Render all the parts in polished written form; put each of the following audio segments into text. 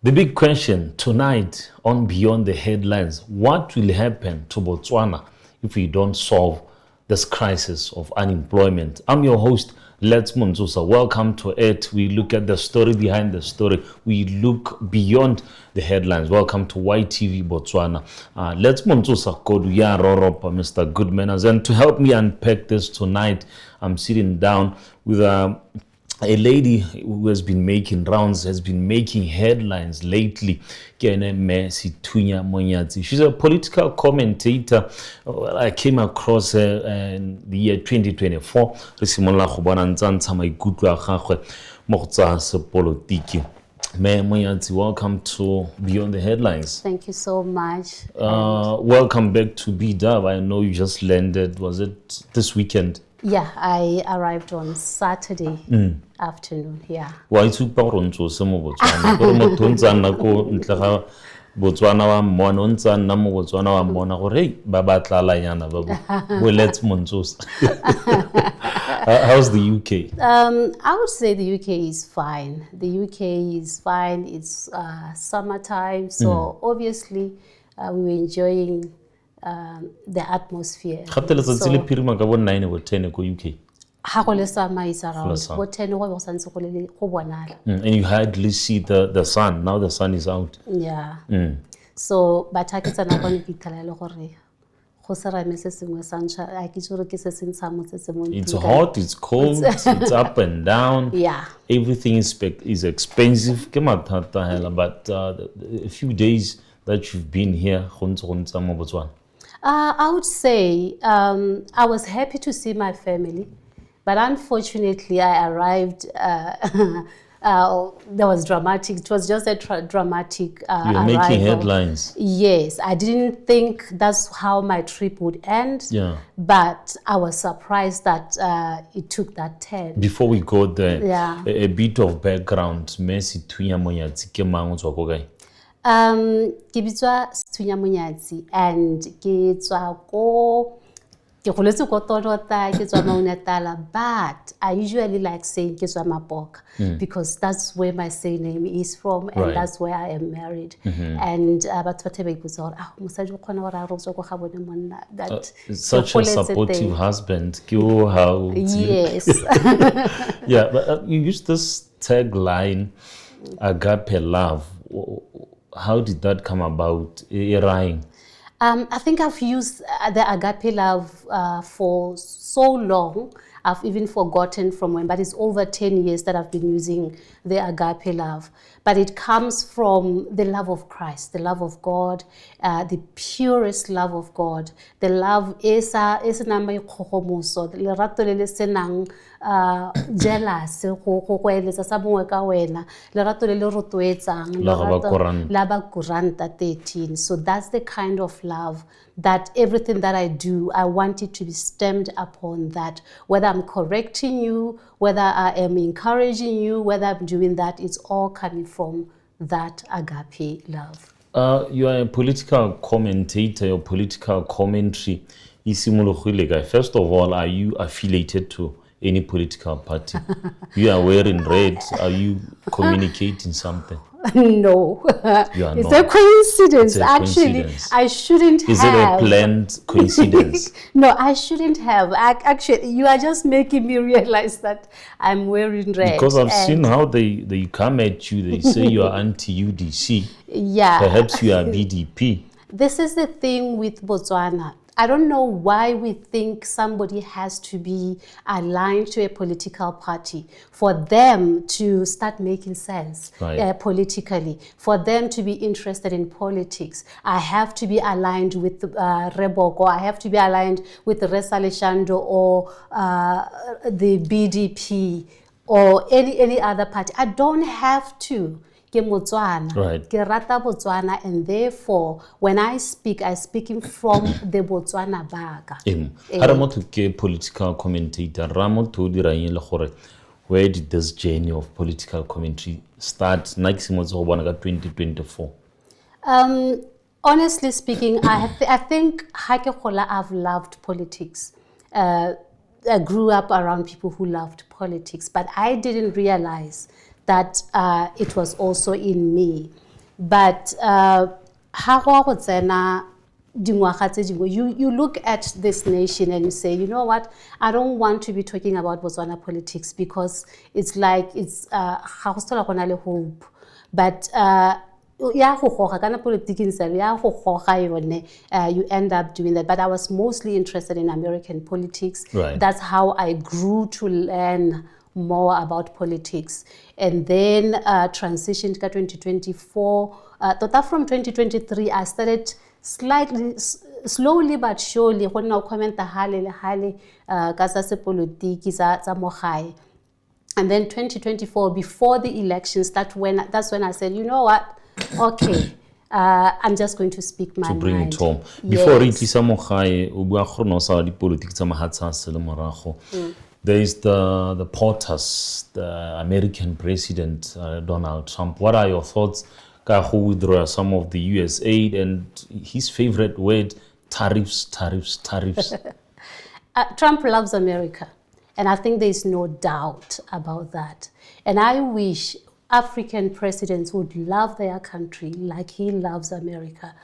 The big question tonight on Beyond the Headlines, what will happen to Botswana if we don't solve this crisis of unemployment? I'm your host, 𝐁𝐞𝐲𝐽𝐺𝐝 Monyatsi. Welcome to it. We look at the story behind the story. We look beyond the headlines. Welcome to YTV Botswana. 𝐁𝐞𝐲𝐽𝐺𝐝 Monyatsi, Mr. Good Manners. And to help me unpack this tonight, I'm sitting down with a lady who has been making rounds, has been making headlines lately, Sethunya Monyatsi. She's a political commentator. I came across her in the year 2024. Monyatsi, welcome to Beyond the Headlines. Thank you so much. Welcome back to B-Dub. I know you just landed, was it this weekend? Yeah, I arrived on Saturday afternoon. Yeah. Why took Paronto some of Botswana? Botswana wa mona o ntse nna mo Botswana wa mona gore hey ba batla yana ba bo let's montos. How's the UK? I would say the UK is fine. The UK is fine. It's summertime, so obviously we were enjoying the atmosphere. So, UK. And you hardly see the sun. Now the sun is out. Yeah. So, but I can it's hot, it's cold, it's up and down. Yeah. Everything is expensive. But a few days that you've been here, I would say I was happy to see my family, but unfortunately I arrived, there was dramatic, it was just a dramatic You're making headlines. Yes, I didn't think that's how my trip would end, but I was surprised that it took that turn. Before we go there, a bit of background. Sethunya Monyatsi ke mang o tswa ko kae? Ke bitswa Sethunya Monyatsi and ke tswa ko ke goletse ko Tolota ke tswa Maunatala, but I usually like saying ke tswa Mapoka because that's where my surname is from and that's where I am married. And batho ba thebe botsa gore mosadi o khona gore a re tswa go ga bone monna. That such a supportive husband. Yes. Yeah, but you use this tagline, agape love. How did that come about? I think I've used the agape love for so long. I've even forgotten from when, but it's over 10 years that I've been using the agape love. But it comes from the love of Christ, the love of God, the purest love of God, the love esa nama ikhogomoso, le rato le le senang jealous go eletsa sa bongwe ka wena, le rato le le rotloetsang, la ba kuranta 13. So that's the kind of love that everything that I do, I want it to be stemmed upon that. Whether I'm correcting you, whether I am encouraging you, whether I'm doing that, it's all coming from that agape love. You are a political commentator, your political commentary. First of all, are you affiliated to any political party? You are wearing red. Are you communicating something? No, it's a coincidence. Actually, I shouldn't have. Is it a planned coincidence? No, I shouldn't have. Actually, you are just making me realize that I'm wearing red. Because I've seen how they come at you. They say you are anti-UDC. Yeah. Perhaps you are BDP. This is the thing with Botswana. I don't know why we think somebody has to be aligned to a political party for them to start making sense politically, for them to be interested in politics. I have to be aligned with Reboko, I have to be aligned with Resaleshando or the BDP or any other party. I don't have to. Ke rata Botswana, and therefore when I speak from the Botswana baka. Ke political commentator where did this journey of political commentary start? 2024. Honestly speaking, I think I've loved politics. I grew up around people who loved politics, but I didn't realize that it was also in me. But you look at this nation and you say, you know what, I don't want to be talking about Botswana politics because it's like it's hope. But you end up doing that. But I was mostly interested in American politics. Right. That's how I grew to learn more about politics. And then transitioned to 2024. From 2023, I started slowly but surely go nna o commenta hale le hale ka tsa sepolotiki tsa mo gae. And then 2024, before the elections, that's when I said, you know what, okay, I'm just going to speak my mind. To bring it home. Before re tlisa mo gae o bua gore no sa dipolitiki tsa mahatsa se le morago. There is the POTUS, the American President Donald Trump. What are your thoughts? Who withdraw some of the US aid and his favorite word, tariffs. Trump loves America, and I think there's no doubt about that. And I wish African presidents would love their country like he loves America.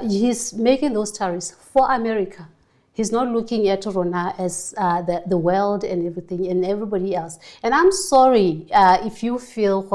He's making those tariffs for America. He's not looking at Rona as the world and everything and everybody else. And I'm sorry if you feel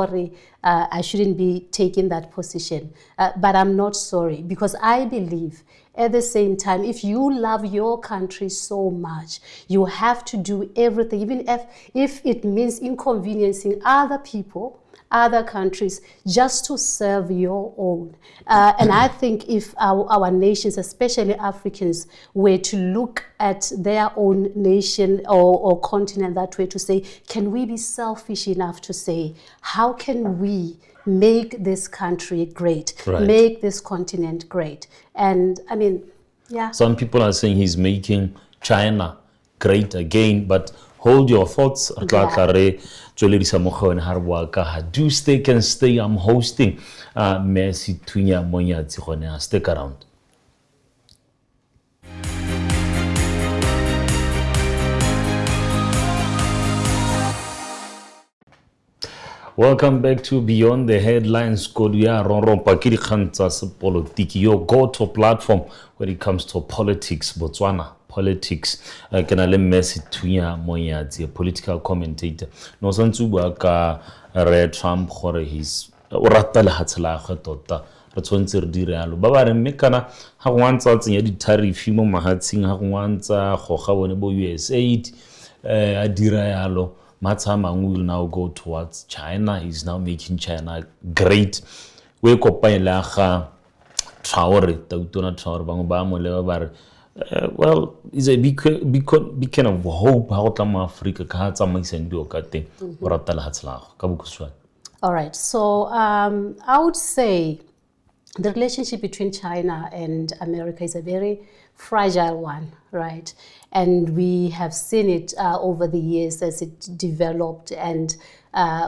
I shouldn't be taking that position. But I'm not sorry, because I believe at the same time, if you love your country so much, you have to do everything, even if it means inconveniencing other people, other countries, just to serve your own. And I think if our nations, especially Africans, were to look at their own nation or continent that way, to say, can we be selfish enough to say, how can we make this country great, make this continent great? And I mean, yeah. Some people are saying he's making China great again, but hold your thoughts. Do stay can stay. I'm hosting Sethunya Monyatsi. Stick around. Welcome back to Beyond the Headlines. Your go-to platform when it comes to politics, Botswana politics. Kenale Sethunya Monyatsi, a political commentator. No santsuba ka re Trump gore he's rata le hatsela ga tota. Re tshwantse re dire yalo. Ba ba re mme kana ha go wantsa tsenya di tariff mo mahatsing, ha go wantsa go ga bone bo US aid a dira yalo. Matsamang will now go towards China. He's now making China great. We kopanya ga Traore, Tautona Traore bang ba mo le ba re well, is a big kind of hope how come Africa ka tsamaisa ndo ka teng o rata le hatslago ka bokuswa. All right, so I would say the relationship between China and America is a very fragile one, right? And we have seen it over the years as it developed, and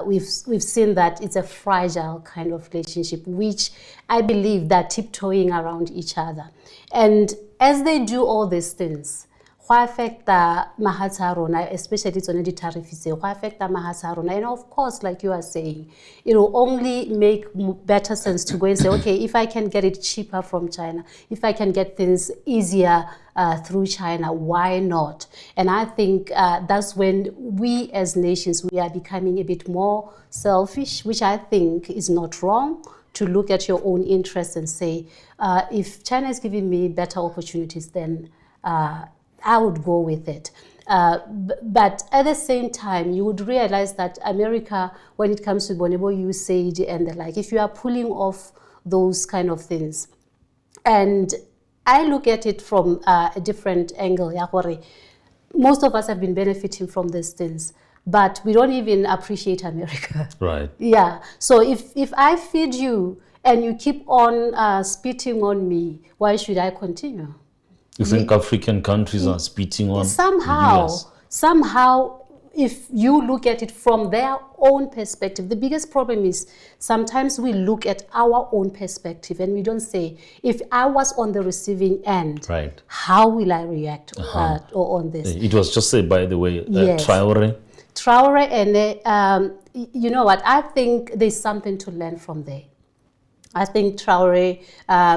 we've seen that it's a fragile kind of relationship, which I believe they're tiptoeing around each other. And as they do all these things, why affect the Mahatsarona, especially it's on the tariff, why affect the Mahatsarona? And of course, like you are saying, it will only make better sense to go and say, okay, if I can get it cheaper from China, if I can get things easier through China, why not? And I think that's when we as nations, we are becoming a bit more selfish, which I think is not wrong, to look at your own interests and say, if China is giving me better opportunities, then I would go with it. But at the same time, you would realize that America, when it comes to 𝐒𝐞𝐤𝐢𝐧𝐝 and the like, if you are pulling off those kind of things, and I look at it from a different angle, most of us have been benefiting from these things, but we don't even appreciate America. Right. Yeah. So if I feed you and you keep on spitting on me, why should I continue? You think African countries are spitting on somehow, the US? Somehow, if you look at it from their own perspective, the biggest problem is sometimes we look at our own perspective and we don't say, if I was on the receiving end, right, how will I react on this? It was just said, by the way, yes. Traore, and you know what? I think there's something to learn from there. I think Traore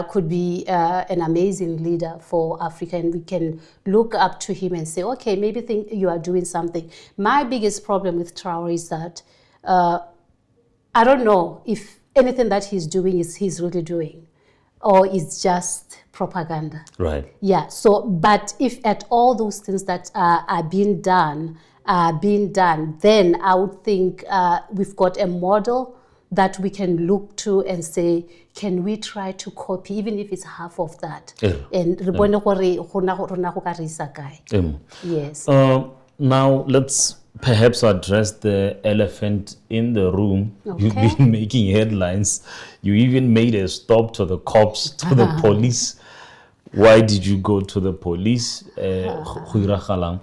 could be an amazing leader for Africa, and we can look up to him and say, okay, maybe think you are doing something. My biggest problem with Traore is that I don't know if anything that he's doing is he's really doing, or it's just propaganda. Right. Yeah. So, but if at all those things that are being done, then I would think we've got a model that we can look to and say, can we try to copy, even if it's half of that? And yes. Now let's perhaps address the elephant in the room. Okay. You've been making headlines. You even made a stop to the cops, to the police. Why did you go to the police? There are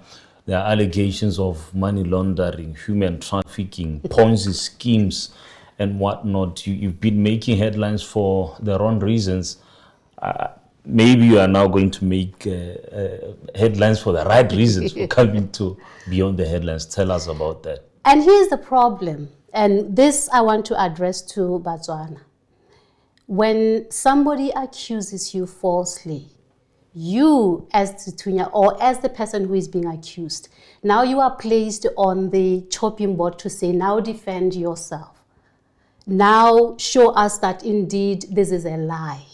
allegations of money laundering, human trafficking, Ponzi schemes, and whatnot. You've been making headlines for the wrong reasons. Maybe you are now going to make headlines for the right reasons. We're coming to beyond the headlines. Tell us about that. And here's the problem, and this I want to address to Botswana. When somebody accuses you falsely, you as Sethunya, or as the person who is being accused, now you are placed on the chopping board to say, now defend yourself. Now show us that indeed this is a lie.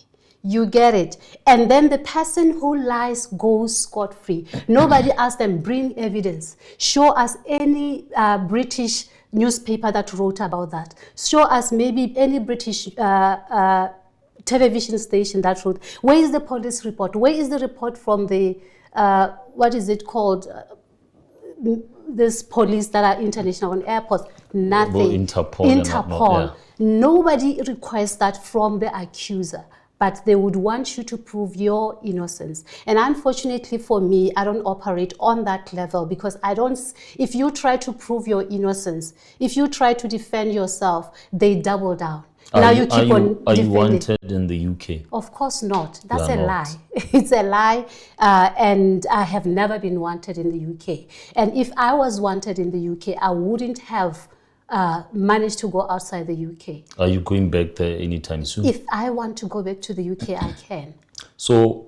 You get it. And then the person who lies goes scot-free. Nobody asks them, bring evidence. Show us any British newspaper that wrote about that. Show us maybe any British television station that wrote. Where is the police report? Where is the report from the, what is it called? This police that are international on airports. Nothing. Interpol. Yeah. Nobody requests that from the accuser, but they would want you to prove your innocence. And unfortunately for me, I don't operate on that level, because I don't, if you try to prove your innocence, if you try to defend yourself, they double down. Now you keep on defending. Are you wanted in the UK? Of course not. That's a lie. It's a lie, and I have never been wanted in the UK. And if I was wanted in the UK, I wouldn't have managed to go outside the UK. Are you going back there anytime soon? If I want to go back to the UK, I can. So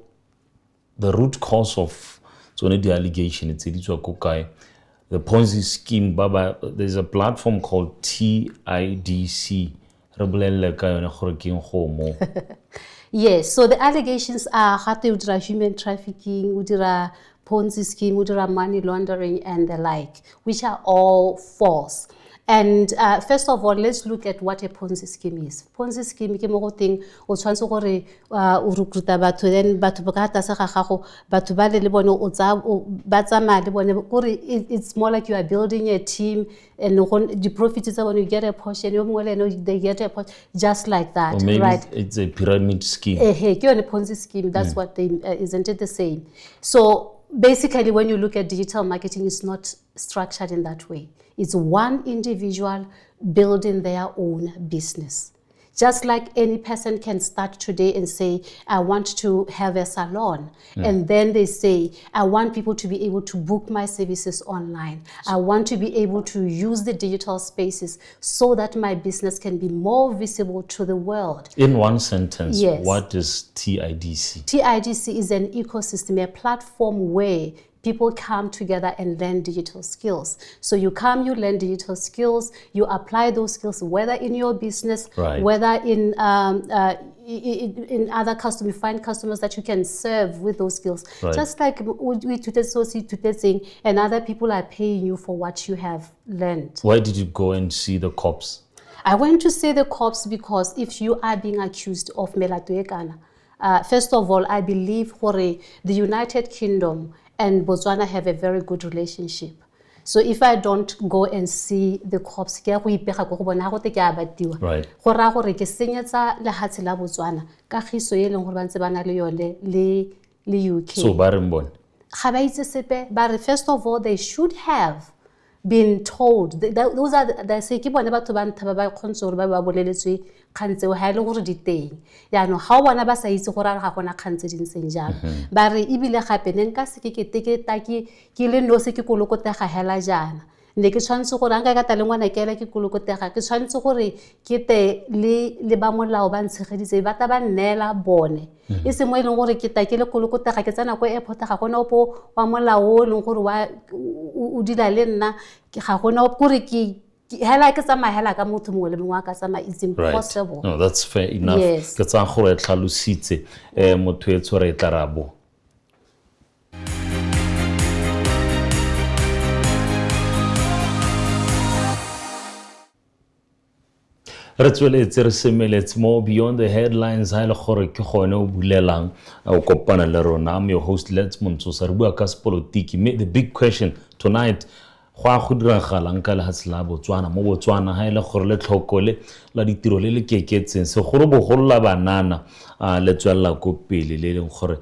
the root cause of the allegation, it's the Ponzi scheme, Baba, there's a platform called TIDC. Yes, so the allegations are human trafficking, Ponzi scheme, money laundering, and the like, which are all false. And first of all, let's look at what a Ponzi scheme is. Ponzi scheme ke mo thing o tshwantse gore o recruita batho, then batho ba ka tlase ga gago batho ba le bone o tsa ba tsamaya le bone gore it's more like you are building a team, and the profits tsa bone you get a portion, yo mongwe le ene they get a portion, just like that, or maybe right? It's a pyramid scheme. Ke yone Ponzi scheme, that's what they isn't it the same? So basically, when you look at digital marketing, it's not structured in that way. It's one individual building their own business. Just like any person can start today and say, I want to have a salon. And then they say, I want people to be able to book my services online. I want to be able to use the digital spaces so that my business can be more visible to the world. In one sentence, yes. What is TIDC? TIDC is an ecosystem, a platform where people come together and learn digital skills. So you come, you learn digital skills, you apply those skills, whether in your business, right. whether in other customers, you find customers that you can serve with those skills. Right. Just like we saying, and other people are paying you for what you have learned. Why did you go and see the cops? I went to see the cops because if you are being accused of melatoekana, first of all, I believe the United Kingdom and Botswana have a very good relationship. So if I don't go and see the cops, right. So first of all, they should have been told. Those are they say ke bone batho ba ntha ba khontsore ba boleletswe kgantse ha ile gore di teng ya no ha bona ba sa itse gore ga gona kgantse di ntseng jalo ba re ibile gape ne nka se ke le no se ke kolokota ga hela jana ne ke tshwanetse gore nka ka tla le ngwana ke ela ke kolokotega ke tshwanetse gore ke te le ba molao ba ntshegeditse ba ta ba nnela bone e se mo e leng gore ke ta ke le kolokotega ke tsena ko airport ga gona opo wa molao o leng gore o dila le nna ga gona gore ke hela ke tsamaya hela ka motho mongwe le mongwe a ka tsamaya it's impossible. No, that's fair enough. Yes. Ke tsa gore e tlhalositse motho e tsore e tlarabo. Re tsweletse re semeletse mo beyond the headlines ha ile gore ke gone o bulelang o kopana le rona. I'm your host 𝐁𝐞𝐲𝐨𝐝 re bua ka politiki. The big question tonight go a go diragala nka le hatsela Botswana mo Botswana ha ile gore le tlhokole la ditiro le keketseng se gore bogolla banana le tswella go pele le leng gore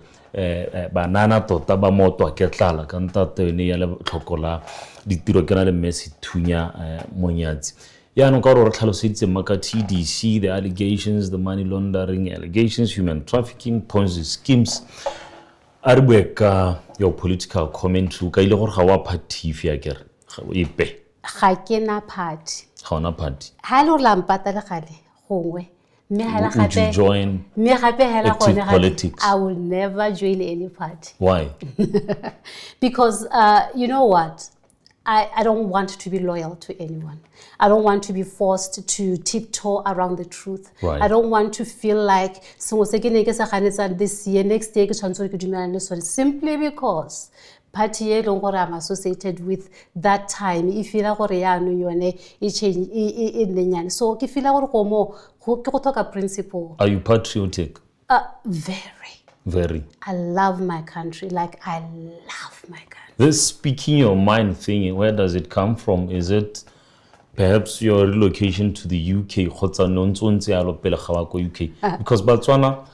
banana tota ba motwa ke tlala ka ntatene ya le tlhokola ditiro ke na le Sethunya Monyatsi. Ya no ka re tlhalositse maka TIDC, the allegations, the money laundering allegations, human trafficking, Ponzi schemes. Arbeka your political commentary ka ile gore ga wa party ya kere ipe Ga ke na party. Ga ona party. Ha lo lampata le gale gongwe me hala gape join me gape hela gone politics? I will never join any party. Why? Because you know what? I don't want to be loyal to anyone. I don't want to be forced to tiptoe around the truth. Right. I don't want to feel like this year, next year, simply because party I'm associated with that time. If you change, so if you talk a principle. Are you patriotic? Very. I love my country. Like I love my country. This speaking your mind thing, where does it come from? Is it perhaps your relocation to the UK? Because Botswana,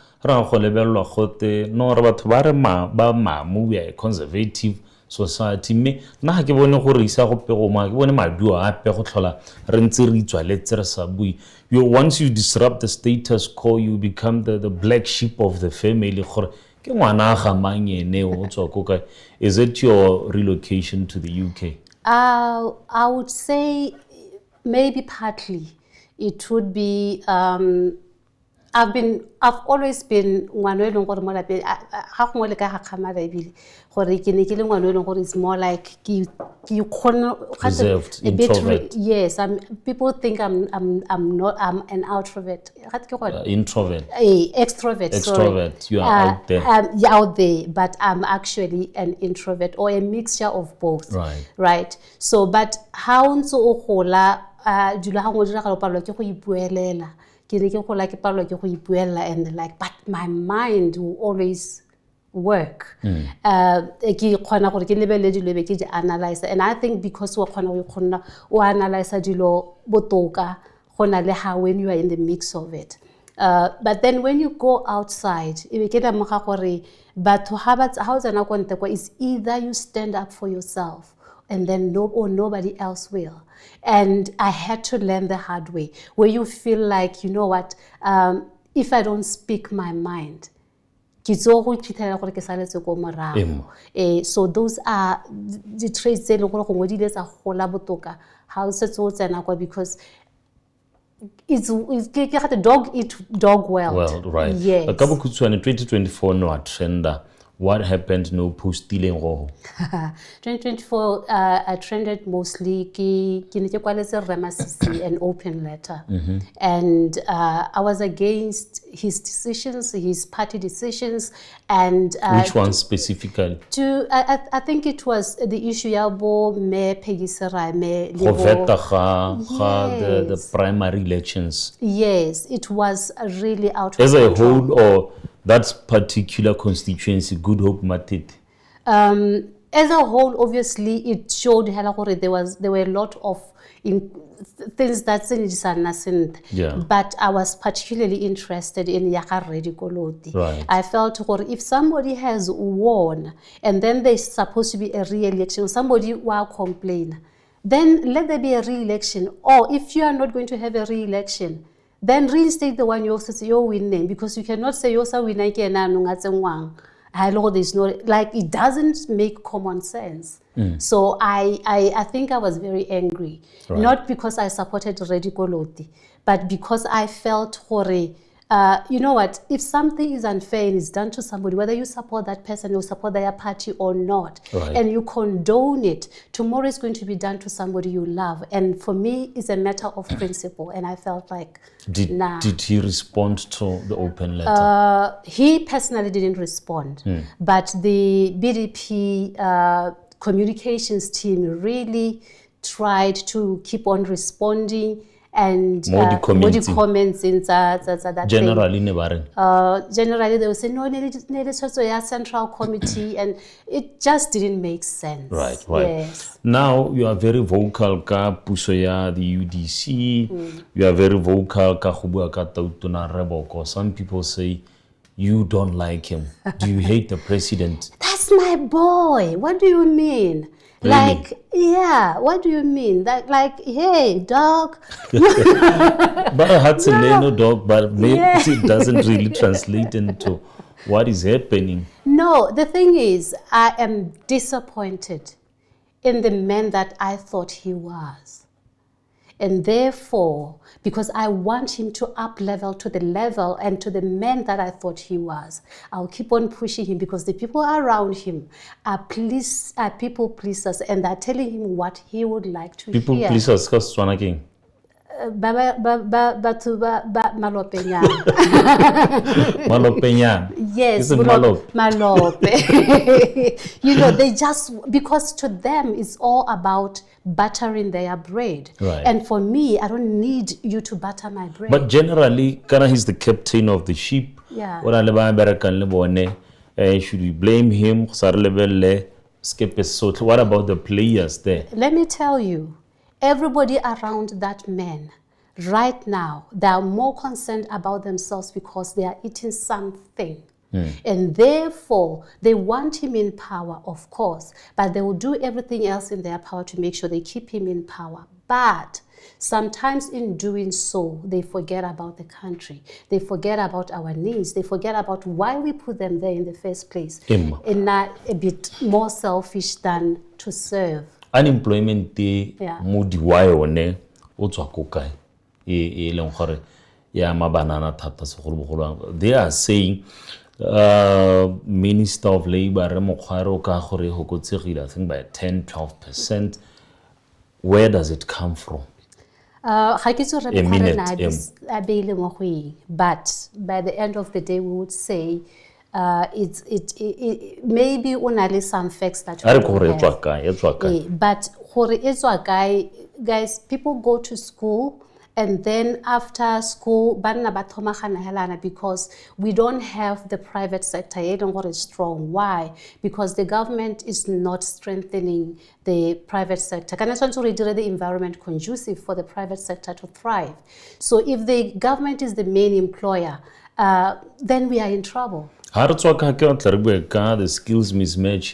we are a conservative society. Me, na ke bone gore isa go pego ma ke bone maduo a pe go tlhola re ntse re tswa letsere sa bui. Once you disrupt the status quo, you become the black sheep of the family. Is it your relocation to the UK? I would say maybe partly. It would be I've always been one way longer more like how more like a camera bill or it's more like you reserved, introvert. Yes, people think I'm an introvert. Introvert. Extrovert. Extrovert. Sorry. You are out there. Yeah, out there, but I'm actually an introvert or a mixture of both. Right. Right. So, but how so hola and like, but my mind will always work. Analyze, and I think because we analyze when you are in the mix of it. But then when you go outside, it's either you stand up for yourself and then nobody else will. And I had to learn the hard way, where you feel like, you know what, if I don't speak my mind, so those are the traits because it's the dog eat dog well. Well, right. Yes. A couple of 2024 no trend. What happened no post stealing 2024 I trended mostly an open letter. And I was against his decisions, his party decisions, and which one specifically? I think it was the issue yabo me pegisera me the primary elections. Yes, it was really out of as control. A whole, or that particular constituency, Good Hope Matete? As a whole, obviously, it showed there were a lot of things that yeah. But I was particularly interested in Yakaredi Koloti. Right. I felt if somebody has won and then there's supposed to be a re-election, somebody will complain, then let there be a re-election. Or if you are not going to have a re-election, then reinstate the one you're winning, because you cannot say you're winning. Hello, there's no, like, it doesn't make common sense. So I think I was very angry, not because I supported Reddy Koloti, but because I felt horror. You know what, if something is unfair and is done to somebody, whether you support that person or support their party or not, and you condone it, tomorrow is going to be done to somebody you love. And for me, it's a matter of principle. And I felt like, nah. Did he respond to the open letter? He personally didn't respond, but the BDP communications team really tried to keep on responding. And more comments in that generally generally they will say no, a central committee, and it just didn't make sense. Right. Yes. Now you are very vocal ka puso ya the UDC. You are very vocal ka go bua ka Tautona Reboko. Some people say you don't like him. Do you hate the president? That's my boy. What do you mean? Really? Like, yeah, what do you mean? That, like, hey, dog. But I had to learn dog, but maybe it doesn't really translate into what is happening. No, the thing is, I am disappointed in the man that I thought he was. And therefore, because I want him to up level to the level and to the man that I thought he was, I'll keep on pushing him, because the people around him are people pleasers, and they're telling him what he would like to hear. People pleasers, because Swana King. Malopeña. Yes, Malope. You know, they just, because to them it's all about buttering their bread. Right. And for me, I don't need you to butter my bread. But generally, Kana is the captain of the ship. Yeah. Should we blame him? What about the players there? Let me tell you, everybody around that man right now, they are more concerned about themselves because they are eating something. And therefore, they want him in power, of course, but they will do everything else in their power to make sure they keep him in power. But sometimes in doing so, they forget about the country. They forget about our needs. They forget about why we put them there in the first place. And not a bit more selfish than to serve. Unemployment day, they are saying Minister of Labor I think by 10-12%. Where does it come from? But by the end of the day, we would say it maybe only some facts that we don't have. But guys, people go to school, and then after school, because we don't have the private sector, is strong. Why? Because the government is not strengthening the private sector. The environment conducive for the private sector to thrive. So if the government is the main employer, then we are in trouble. The skills mismatch,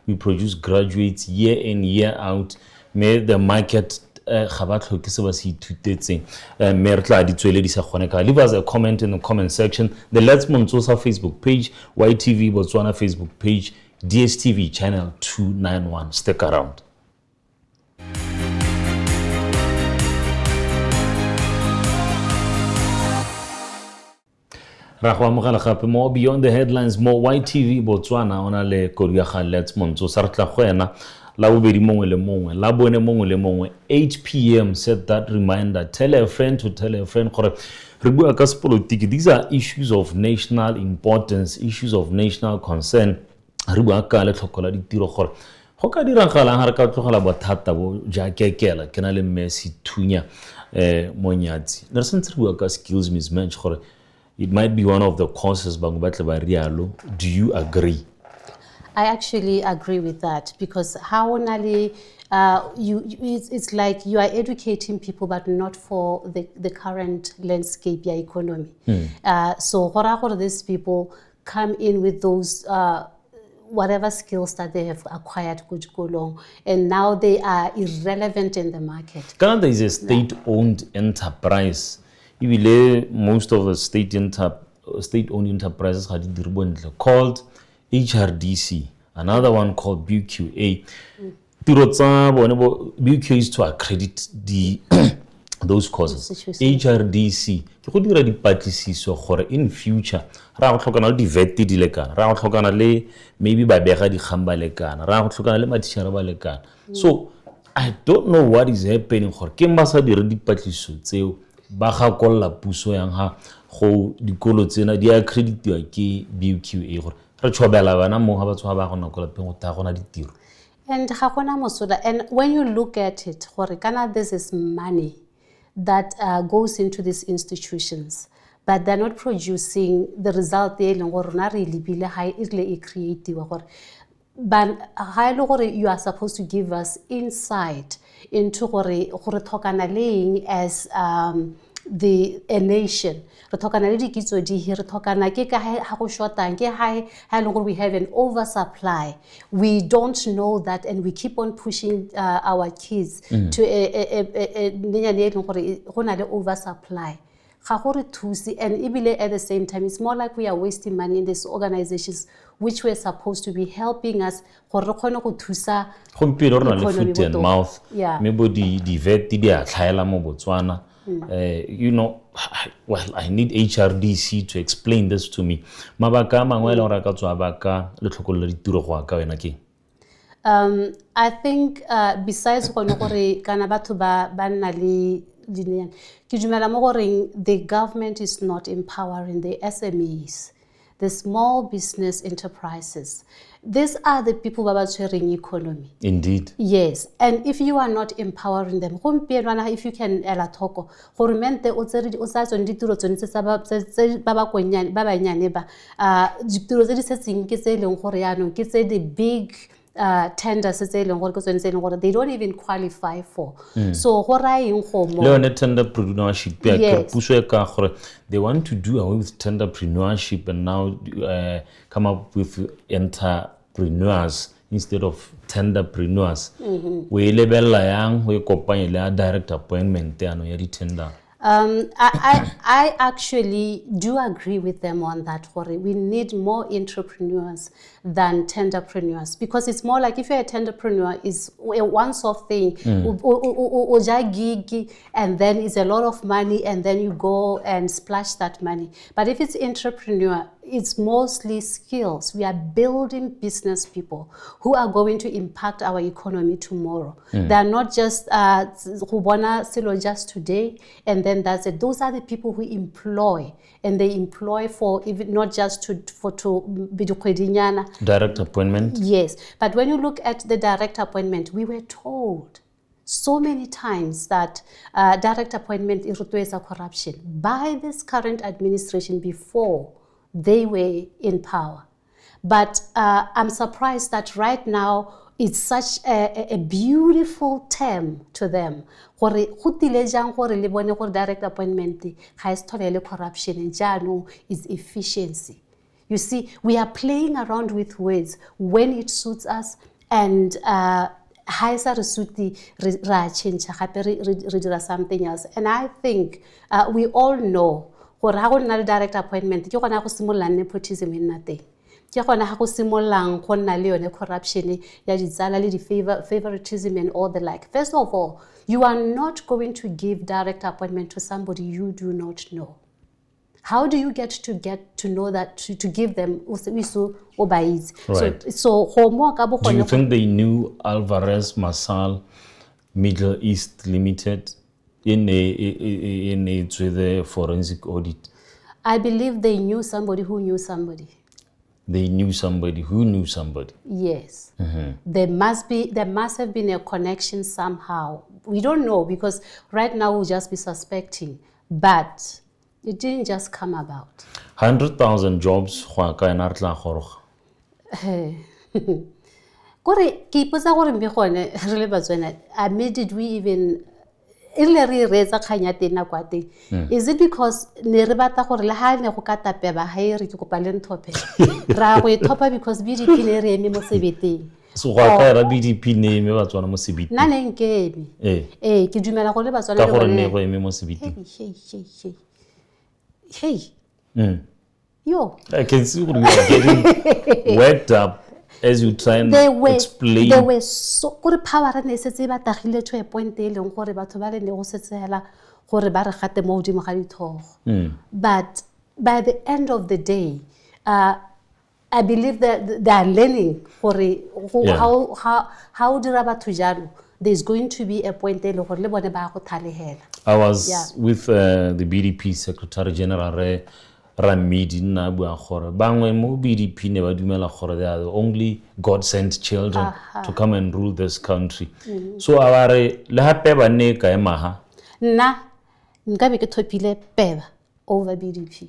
we produce graduates year in, year out. May the market leave us a comment in the comment section. The Let's Montosa Facebook page, YTV Botswana Facebook page, DSTV channel 291. Stick around. More beyond the headlines, more YTV Botswana on a Korea Let's Montosa. 8 p.m. set that reminder. Tell a friend to tell a friend. These are issues of national importance, issues of national concern. Sethunya Monyatsi. Skills mismatch. It might be one of the causes. Do you agree? I actually agree with that, because how only it's like you are educating people, but not for the current landscape economy. So these people come in with those whatever skills that they have acquired, and now they are irrelevant in the market. Canada is a state-owned enterprise. Most of the state state-owned enterprises ga di dire bontle called HRDC, another one called BQA. Tiro tsa bone BQA is to accredit those causes. HRDC ke go dira dipatlisiso gore in future ra go tlhokana le di-vet di lekana, ra go tlhokana le maybe ba bega dikgang ba lekana, ra go tlhokana le matishara ba lekana. So I don't know what is happening gore ke ba sa dire dipatlisiso tseo ba ga kolla puso yang ha go dikolo tsena di accreditiwa ke BQA gore re tshobela bana mo ga ba tswa ba go nakola peng go ta gona ditiro. And and when you look at it, this is money that goes into these institutions, but they're not producing the result they really creative. But you are supposed to give us insight into as a nation. We have an oversupply. We don't know that, and we keep on pushing our kids to a oversupply. And at the same time, it's more like we are wasting money in these organizations which were supposed to be helping us. You know, well, I need HRDC to explain this to me. I think besides the government is not empowering the SMEs, the small business enterprises. These are the people who are sharing economy. Indeed. Yes, and if you are not empowering them, if you can the big tenders they don't even qualify for. So tenderpreneurship, they want to do away with tenderpreneurship and now come up with entrepreneurs instead of tenderpreneurs. We label yang we kopanya direct appointment tender. I actually do agree with them on that. We need more entrepreneurs than tenderpreneurs, because it's more like if you're a tenderpreneur, it's a once-off thing, and then it's a lot of money, and then you go and splash that money. But if it's entrepreneur, it's mostly skills. We are building business people who are going to impact our economy tomorrow. They are not just who wanna sell just today, and then that's it. Those are the people who employ, and they employ for even not just to be direct appointment. Yes, but when you look at the direct appointment, we were told so many times that direct appointment is corruption by this current administration before they were in power. But I'm surprised that right now it's such a beautiful term to them. Direct appointment corruption and is efficiency. You see, we are playing around with words when it suits us, and something else. And I think we all know direct appointment nepotism in nothing. Corruption, favoritism and all the like. First of all, you are not going to give direct appointment to somebody you do not know. How do you get to know that to give them right. So do you think they knew Alvarez Marsal Middle East Limited in the forensic audit? I believe they knew somebody who knew somebody. They knew somebody who knew somebody. Yes. There must have been a connection somehow. We don't know, because right now we'll just be suspecting, but it didn't just come about. 100,000 jobs. Did we even is it because because BDP so BDP name batswana mo sebiti nna ne nkeme ke dumela go le batswana le bone go eme mo sebiti hey Yo. I can see you are getting worked up as you try and explain. They were so good power and setse ba tagile to a point e leng gore batho ba le ne go setsela gore ba re gate mo godimo ga dithogo. But by the end of the day, I believe that they are learning how dira batho jalo. There's going to be a point e leng gore le bone ba go thalehela. I was with the BDP Secretary General Ramidi na bua gore bangwe mo BDP ne ba dumela gore they are the only God-sent children to come and rule this country. So aware le hape ba ne ka emaha nna nka be ke thopile peba over BDP.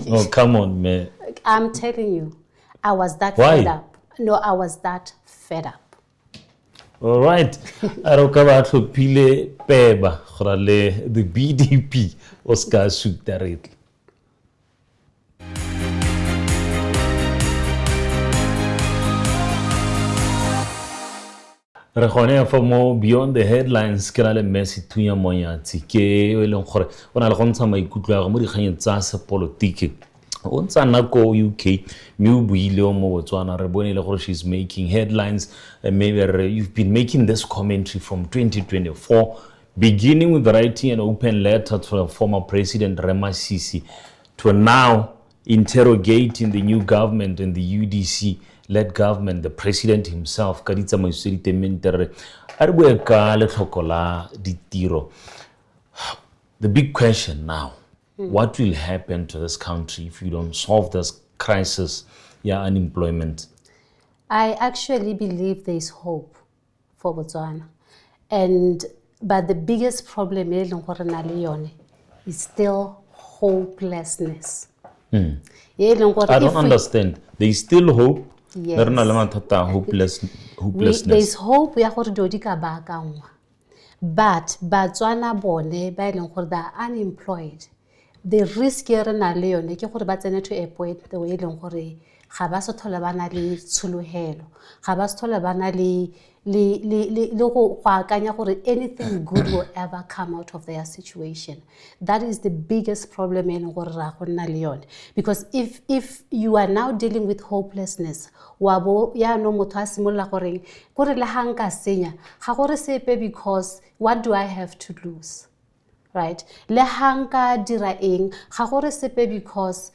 Oh, come on, man. I'm telling you, I was that fed up. No, I was that fed up. All right. Aroka ba thopile peba gore le the BDP Oscar shoot directly. Re gone for more beyond the headlines ke la le Sethunya Monyatsi ke e leng gore o na le go ntsha maikutlo a go mo dikganyeng tsa sepolotiki o ntsa nako UK mme o buile mo Botswana re bone le gore she's making headlines and maybe you've been making this commentary from 2024 beginning with writing an open letter to the former president Masisi to now interrogating the new government and the UDC led government, the president himself, the big question now, what will happen to this country if you don't solve this crisis, unemployment? I actually believe there is hope for Botswana. But the biggest problem is still hopelessness. I don't understand. There is still hope. Yes. Hopelessness. There's hope we are going to do but Botswana bone ba eleng gore they are unemployed. The risk here na le yone ke gore ba tsene to a point the way eleng gore ga ba se thola bana le tshologelo ga ba se thola bana le go akanya gore anything good will ever come out of their situation. That is the biggest problem in gore ra go nna le yone, because if you are now dealing with hopelessness wa bo ya no motho a simolla gore le hanga senya ga gore sepe, because what do I have to lose, right? Le hanga dira eng ga gore sepe, because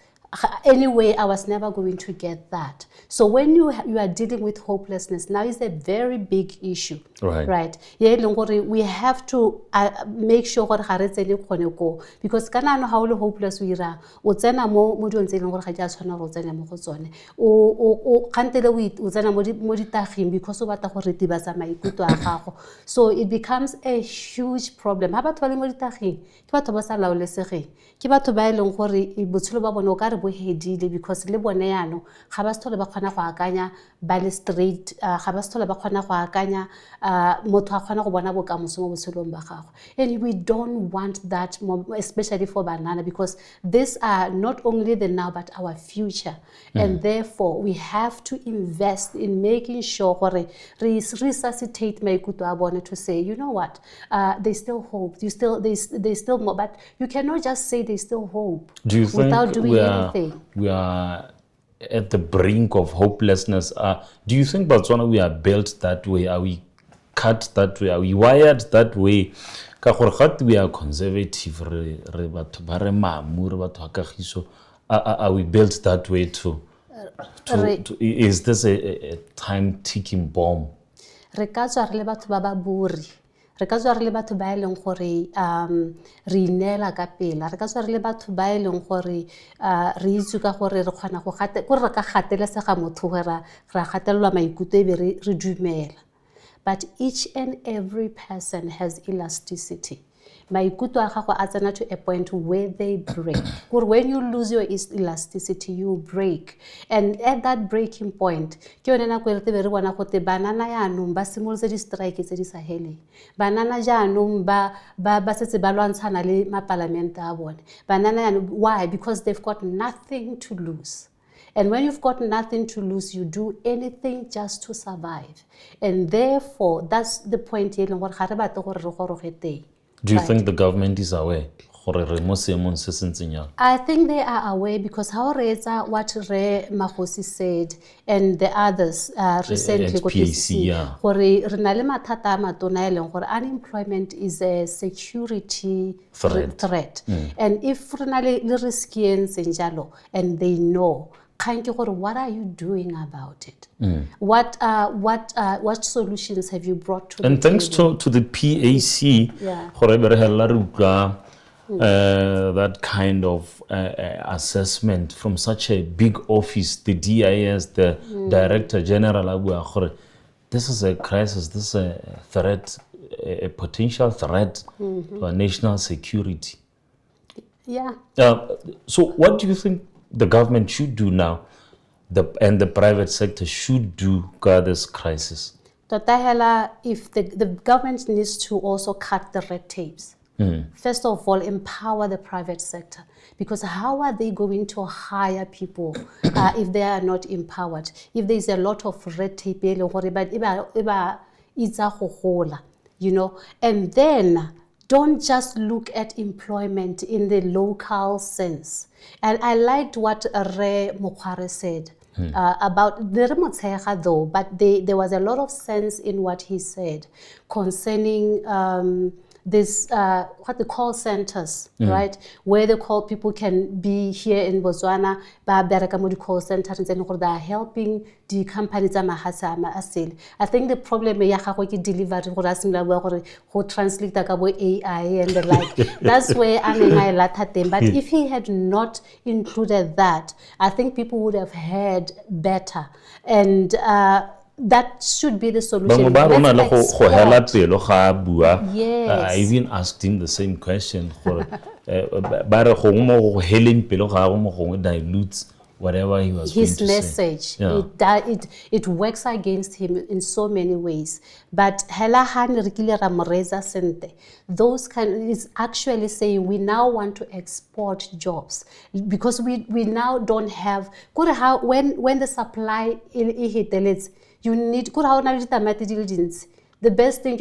anyway, I was never going to get that. So when you are dealing with hopelessness, now is a very big issue, right? We have to make sure because kana no how hopeless we are. O tsena mo dilong tse leng gore ga di a tshwana go tsena mo go tsone. O kantele o tsena mo ditaging because o batla gore tibatsa maikutlo a gago. So it becomes a huge problem. Ha batho ba le mo ditaging ke batho ba sa laolesegeng, ke batho ba eleng gore botshelo ba bone o ka re bo hedile, because le bone yano ga ba se thole ba kgona go akanya ba le straight, ga ba se thole ba kgona go akanya motho a kgona go bona bokamoso mo botshelong ba gago. And we don't want that, especially for banana, because these are not only the now but our future. And therefore we have to invest in making sure gore re resuscitate maikutlo a bone to say, you know what, there's still hope, there's still more, but you cannot just say there's still hope without doing anything. We are at the brink of hopelessness. Do you think Botswana we are built that way? Are we cut that way? Are we wired that way? We are conservative. Are we built that way too? Is this a time ticking bomb? Re ka tswa re le batho ba eleng gore re inela ka pela, re ka tswa re le batho ba eleng gore re itse ka gore re kgona go re ka gatelesega motho gore ra gatelelwa maikutlo e be re dumela. But each and every person has elasticity. Maikutlo a gago a tsena to a point where they break. When you lose your elasticity, you break. And at that breaking point, ke yone nako re be re bona gote banana ya no ba simolotse di strike tse di sa heleng. Banana ja no ba setse ba lwantshana le maparlament a bone. Banana ya no, why? Because they've got nothing to lose. And when you've got nothing to lose, you do anything just to survive. And therefore, that's the point. Do you think the government is aware? gore re mo seemong se se ntseng jang? I think they are aware because how reetsa what Re Magosi said and the others recently at PAC, yeah. gore re na le mathata a matona e leng gore unemployment is a security threat. And if re na le risk e ntseng jalo and they know, what are you doing about it? What solutions have you brought to and the thanks table? to the PAC, that kind of assessment from such a big office, the DIS, the Director General, this is a crisis, this is a threat, a potential threat to our national security. Yeah. So what do you think the government should do now, and the private sector should do for this crisis? If the government needs to also cut the red tapes. First of all, empower the private sector, because how are they going to hire people if they are not empowered? If there is a lot of red tape, you know, and then don't just look at employment in the local sense. And I liked what Re Mokhare said about the Remotseha though, but there was a lot of sense in what he said concerning this what the call centers, right? Where the call people can be here in Botswana, call centers, and they are helping the companies. I think the problem is delivery who translate the AI and the like. That's where but if he had not included that, I think people would have heard better. And that should be the solution. I even asked him the same question. Dilutes whatever he was his going to message. Say. Yeah. It works against him in so many ways. But those is actually saying we now want to export jobs because we now don't have when the supply hits. You need the best thing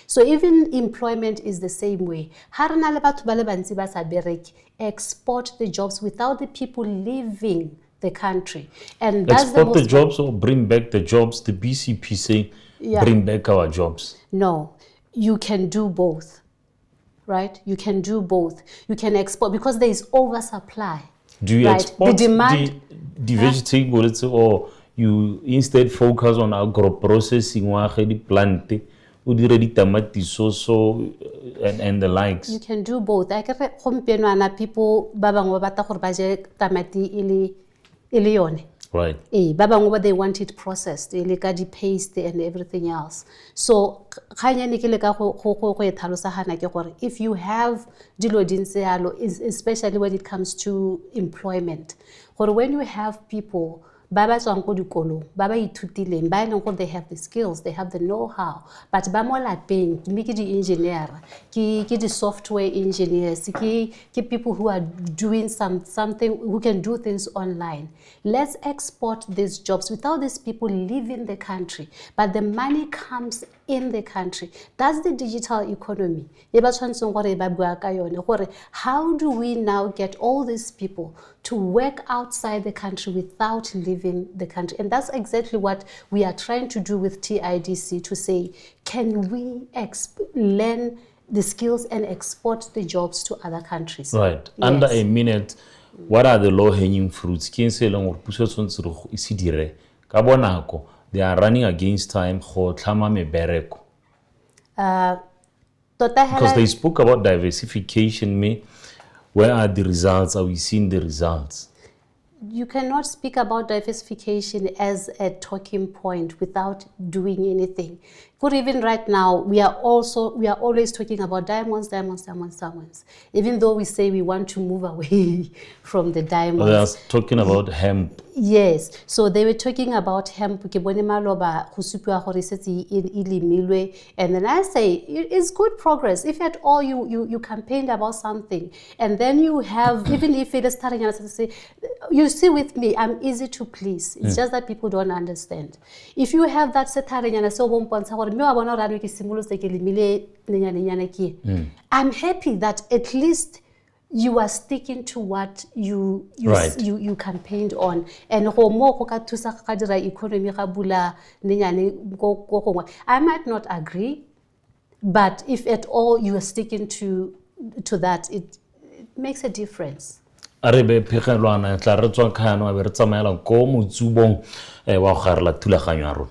so even employment is the same way. Export the jobs without the people leaving the country. And that's export the jobs or bring back the jobs. The BCP say bring back our jobs. No, you can do both, right? You can do both. You can export because there is oversupply. Do you export the vegetables or you instead focus on agro-processing, plant, and the likes? You can do both. I can people right. They want it processed, paste and everything else. So if you have especially when it comes to employment, or when you have people they have the skills, they have the know-how, but the engineer, the software engineers, people who are doing something, who can do things online. Let's export these jobs without these people leaving the country, but the money comes in the country. That's the digital economy. How do we now get all these people to work outside the country without leaving the country? And that's exactly what we are trying to do with TIDC, to say, can we learn the skills and export the jobs to other countries? Right. Yes. Under a minute, what are the low-hanging fruits? They are running against time. Because they spoke about diversification. Where are the results? Are we seeing the results? You cannot speak about diversification as a talking point without doing anything. But even right now, we are always talking about diamonds. Even though we say we want to move away from the diamonds. They are talking about hemp. Yes, so they were talking about hemp. And then I say, it's good progress. If at all you campaigned about something, and then you have, even if it is starting, you see, with me, I'm easy to please. It's just that people don't understand. If you have that I'm happy that at least you are sticking to what you campaigned on. And I might not agree, but if at all you are sticking to that, it makes a difference. Arebe phegelwana tla re tswa khano a be re tsamaela ko motsubong wa go garela thulaganyo ya rona.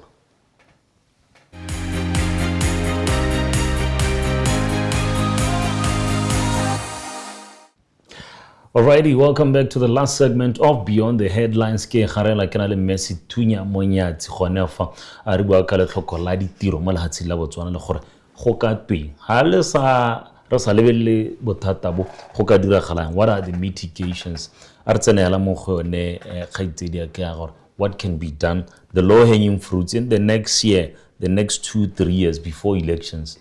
Alrighty, welcome back to the last segment of Beyond the Headlines. Ke garela ke na le Sethunya Monyatsi gone fa a re bua ka le tlhoko la ditiro mo lehatsi la Botswana le gore go ka tweng ha le sa re sa lebelle bothata bo go ka diragalang. What are the mitigations? A re tsenela mo go ne kgaitsedi ke ya gore what can be done, the low hanging fruits in the next year, the next 2-3 years before elections.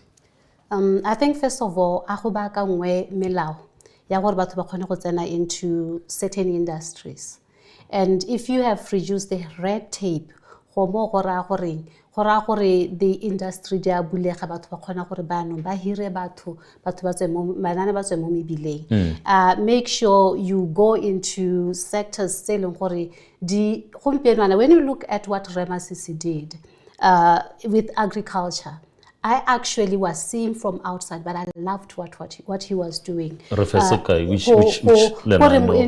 I think first of all a go ba ka ngwe melao ya gore batho ba kgone go tsena into certain industries, and if you have reduced the red tape go mo go ra gore the industry dia bulega batho ba kgona gore bano ba hire batho ba tswe mo manane ba tswe mo mebileng. Make sure you go into sectors selling gore di gompieno. When you look at what 𝐉𝐶𝐶 did with agriculture, I actually was seeing from outside, but I loved what he was doing. Which in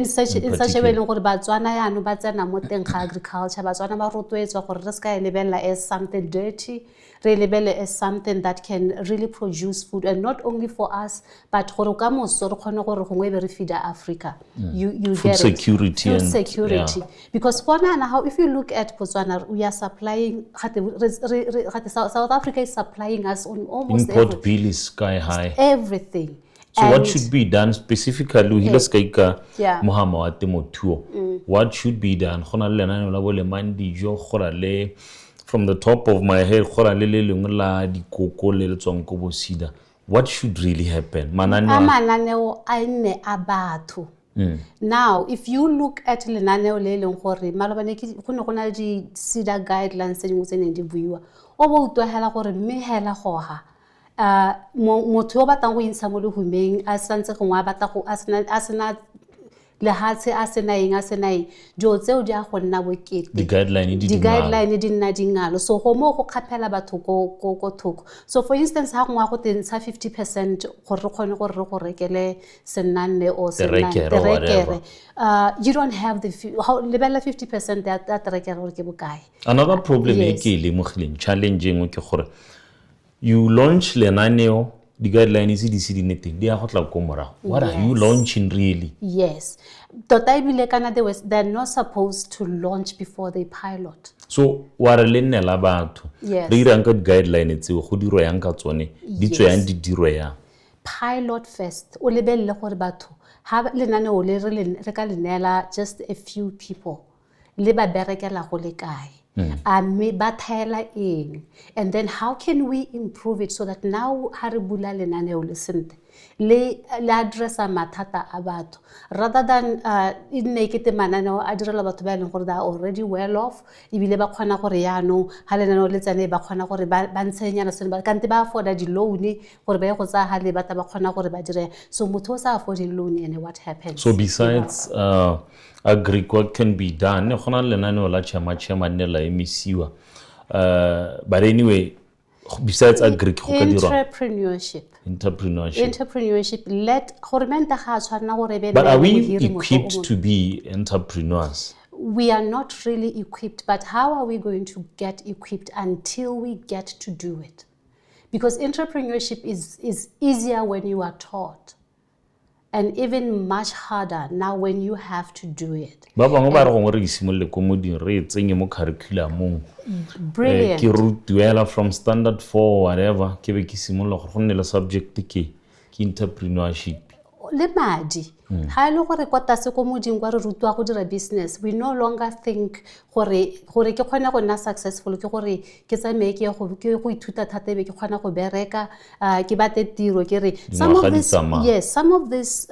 such a way, Botswana ya no ba tsena mo teng ga agriculture. Botswana ba rotloetswa gore re ska lebella as something dirty, re lebelle as something that can really produce food, and not only for us, but gore ka moso re kgone gore gongwe be re feed Africa. You food get security food security. Because how if you look at Botswana, we are supplying. South Africa is supplying us on almost import bill is sky high. Everything. So what should be done specifically? Mohama wa temothuo. What should be done? From the top of my head, what should really happen? Now, if you look at lenaneo le leng gore malobane ke go na di SIDA guidelines tse dingwe tse neng di buiwa o bo utlwela gore mme hela goga motho yo batlang go intsha mo lehumeng a santse go ngwa batla go asena le hatse a senaeng jo tseo di a go nna bokete the guideline di nna dingalo. So go mo go kgapela batho go thoko. So for instance ha ngwa go tentsha 50% gore re kgone gore re go rekele senanne o senanne you don't have the lebella 50% that rekere gore ke bokae. Another problem e ke le mogileng challenging ke gore you launch lenaneo the guidelines what are you launching really? Yes. They're not supposed to launch before they pilot. So what are lenela batho? Yes. Re irang ka guidelines tseo go dirwa yang ka tsone di tswang di dirwa ya. Pilot first. O lebelle gore batho ha lenaneo le re ka lenela just a few people. Le ba berekela go le kae. And then how can we improve it so that now haribula lenaneo lesente le addressa mathata a batho rather than in nekete mananeo a direla batho ba leng gore they are already well off ibile ba khona gore ya no ha lenaneo le tsane ba khona gore ba ntshenyana sene ba kante ba afforda di loan gore ba go tsa ha le ba khona gore ba dire. So motho o sa affording loan and what happens? So besides agri, what can be done? But anyway, besides agri, entrepreneurship. But are we equipped to be entrepreneurs? We are not really equipped, but how are we going to get equipped until we get to do it? Because entrepreneurship is easier when you are taught. And even much harder now when you have to do it. Brilliant. From standard 4 whatever, subject entrepreneurship. Le madi ha ile gore kwa tase ko moding kwa re rutwa go dira business, we no longer think gore ke kgona go nna successful ke gore ke tsamaye ke go ithuta thata be ke kgona go bereka ke bate tiro ke re some of these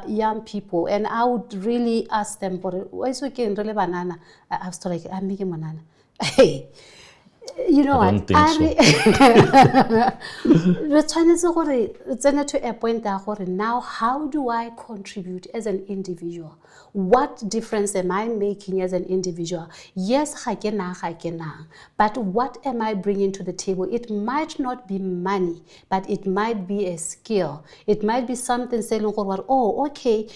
young people, and I would really ask them gore why so ke really banana. I was like I'm making banana. Hey, you know what? We're trying to a point that now how do I contribute as an individual? What difference am I making as an individual? Yes, but what am I bringing to the table? It might not be money, but it might be a skill. It might be something saying, oh, okay,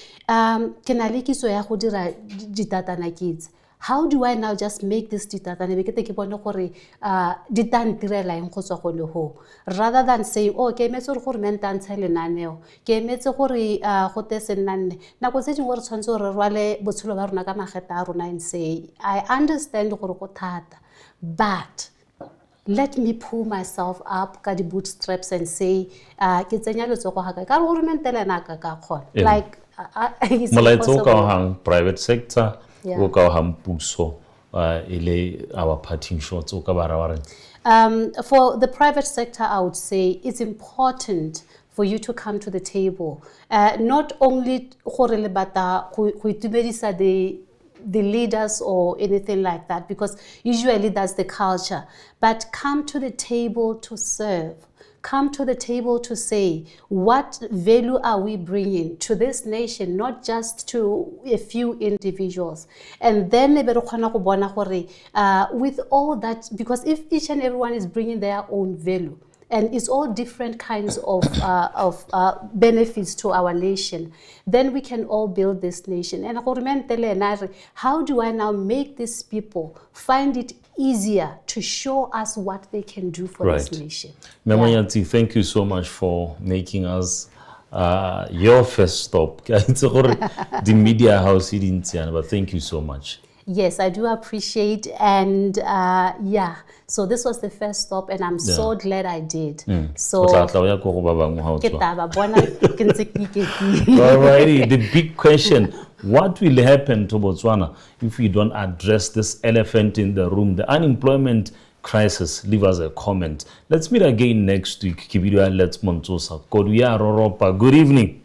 kids. How do I now just make this rather than saying, oh, ke metse gore gore mentantsha lenaneo ke metse gore go tese nnane nako tse dingwe re tshwantse gore re rwale botshelo ba rona ka mageta a rona and say I understand gore go thata, but let me pull myself up ka di bootstraps and say ke tsenya letsogo ga ka gore mentele na ka kgona like molaetso ka hang private sector go ka hang puso ile our parting shots o ka bara for the private sector, I would say it's important for you to come to the table. Not only the leaders or anything like that, because usually that's the culture, but come to the table to serve. Come to the table to say, what value are we bringing to this nation, not just to a few individuals? And then with all that, because if each and everyone is bringing their own value, and it's all different kinds of benefits to our nation, then we can all build this nation. And how do I now make these people find it easier to show us what they can do for this nation? Monyatsi, thank you so much for making us your first stop. The media house, but thank you so much. Yes, I do appreciate, and so this was the first stop, and I'm so glad I did. So alrighty, the big question, what will happen to Botswana if we don't address this elephant in the room, the unemployment crisis? Leave us a comment. Let's meet again next week. Good evening.